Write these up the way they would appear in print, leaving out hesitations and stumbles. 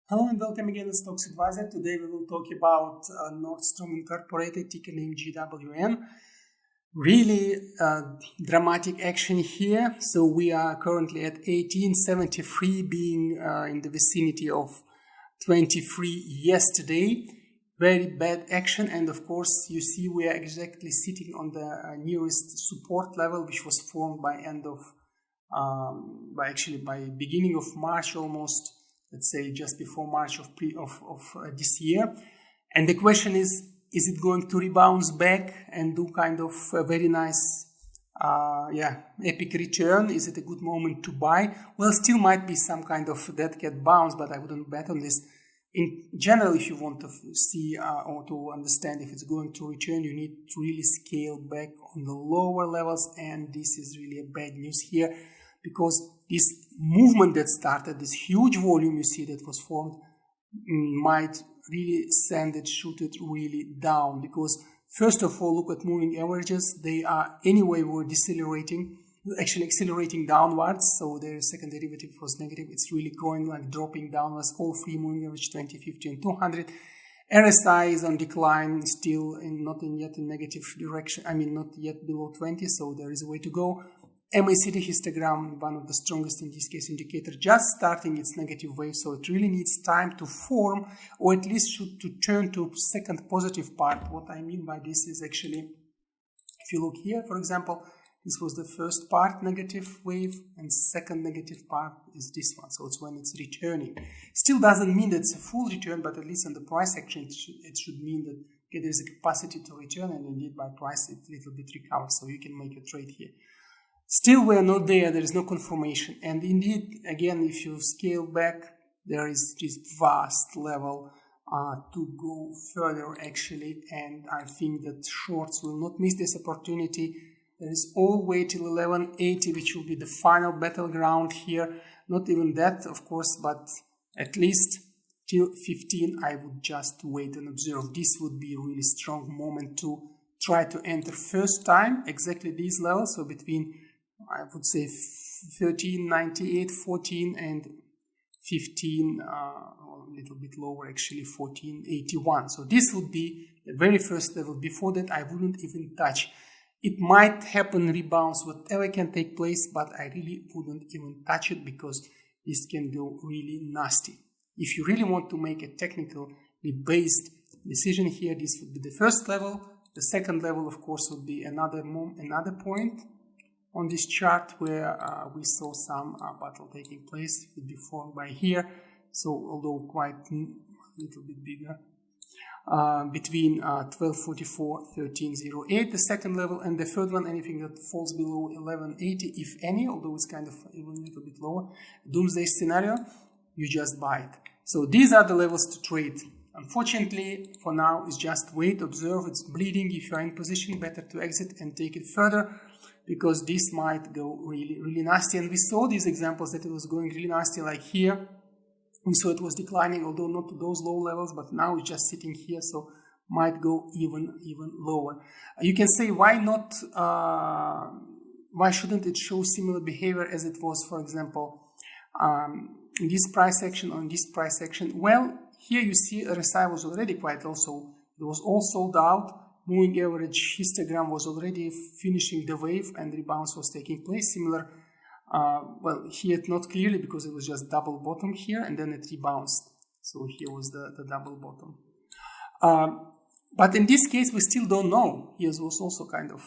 Hello and welcome again to Stocks Advisor. Today we will talk about Nordstrom Incorporated, ticker name JWN. Really dramatic action here. So we are currently at 1873, being in the vicinity of 23 yesterday. Very bad action, and of course you see we are exactly sitting on the nearest support level, which was formed by by beginning of March almost. Let's say just before March of this year. And the question is it going to rebound back and do kind of a very nice, epic return? Is it a good moment to buy? Well, still might be some kind of dead cat bounce, but I wouldn't bet on this. In general, if you want to see or to understand if it's going to return, you need to really scale back on the lower levels, and this is really a bad news here. Because this movement that started, this huge volume you see that was formed, might really shoot it really down. Because first of all, look at moving averages. They are were decelerating, actually accelerating downwards. So their second derivative was negative. It's really going like dropping downwards. All three moving average 20, 50, and 200. RSI is on decline, still not yet in negative direction. Not yet below 20. So there is a way to go. MACD histogram, one of the strongest in this case indicator, just starting its negative wave, so it really needs time to form, or at least to turn to second positive part. What I mean by this is actually, if you look here, for example, this was the first part negative wave, and second negative part is this one, so it's when it's returning. Still doesn't mean that it's a full return, but at least on the price action, it should mean that there's a capacity to return, and indeed by price it a little bit recovers, so you can make a trade here. Still, we are not there is no confirmation. And indeed, again, if you scale back, there is this vast level to go further, actually. And I think that shorts will not miss this opportunity. There is all way till 1180, which will be the final battleground here. Not even that, of course, but at least till 15, I would just wait and observe. This would be a really strong moment to try to enter first time, exactly these levels. So between, I would say 1398, 14 and 15, a little bit lower actually, 1481. So this would be the very first level. Before that, I wouldn't even touch. It might happen, rebounds, whatever can take place, but I really wouldn't even touch it because this can go really nasty. If you really want to make a technically based decision here, this would be the first level. The second level, of course, would be another point on this chart where we saw some battle taking place. It would be formed by here, so although quite a little bit bigger, between 1244, 1308, the second level, and the third one, anything that falls below 1180, if any, although it's kind of even a little bit lower, doomsday scenario, you just buy it. So these are the levels to trade. Unfortunately, for now, it's just wait, observe, it's bleeding. If you're in position, better to exit and take it further, because this might go really, really nasty. And we saw these examples that it was going really nasty, like here. We saw it was declining, although not to those low levels, but now it's just sitting here, so might go even lower. You can say, why not, why shouldn't it show similar behavior as it was, for example, in this price action or in this price action? Well, here you see RSI was already quite low, so it was all sold out. Moving average histogram was already finishing the wave, and rebounds was taking place. Similar, well, here not clearly because it was just double bottom here, and then it rebounced. So here was the double bottom. But in this case, we still don't know. Here was also kind of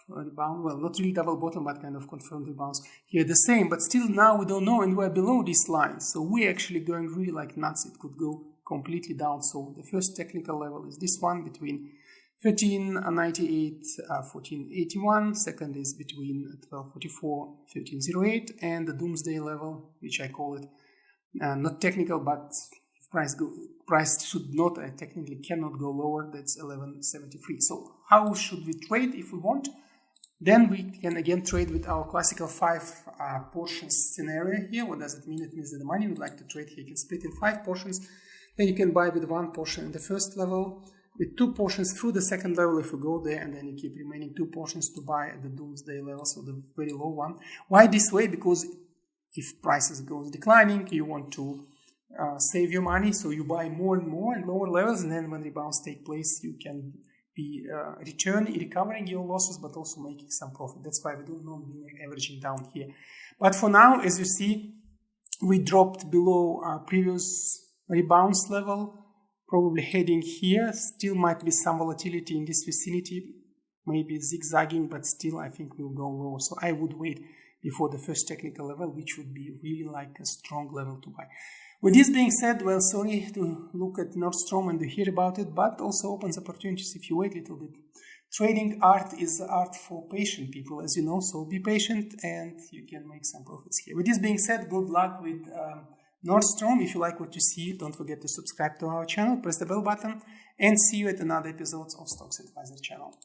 a rebound. Well, not really double bottom, but kind of confirmed rebounds. Here the same, but still now we don't know, and we're below this line. So we're actually going really like nuts. It could go completely down. So the first technical level is this one between 1398, 1481. Second is between 1244, 1308, and the doomsday level, which I call it, not technical, but price should not, technically cannot go lower. That's 1173. So how should we trade if we want? Then we can again trade with our classical 5 portions scenario here. What does it mean? It means that the money you would like to trade here, you can split in 5 portions. Then you can buy with 1 portion in the first level, with 2 portions through the second level if you go there, and then you keep remaining 2 portions to buy at the doomsday level, so the very low one. Why this way? Because if prices goes declining, you want to save your money, so you buy more and more at lower levels, and then when rebounds take place, you can be recovering your losses, but also making some profit. That's why we do non-linear averaging down here. But for now, as you see, we dropped below our previous rebounds level, probably heading here. Still might be some volatility in this vicinity, maybe zigzagging, but still I think we'll go lower. So I would wait before the first technical level, which would be really like a strong level to buy. With this being said, well, sorry to look at Nordstrom and to hear about it, but also opens opportunities if you wait a little bit. Trading art is art for patient people, as you know, so be patient and you can make some profits here. With this being said, good luck with Nordstrom. If you like what you see, don't forget to subscribe to our channel, press the bell button, and see you at another episode of Stocks Advisor channel.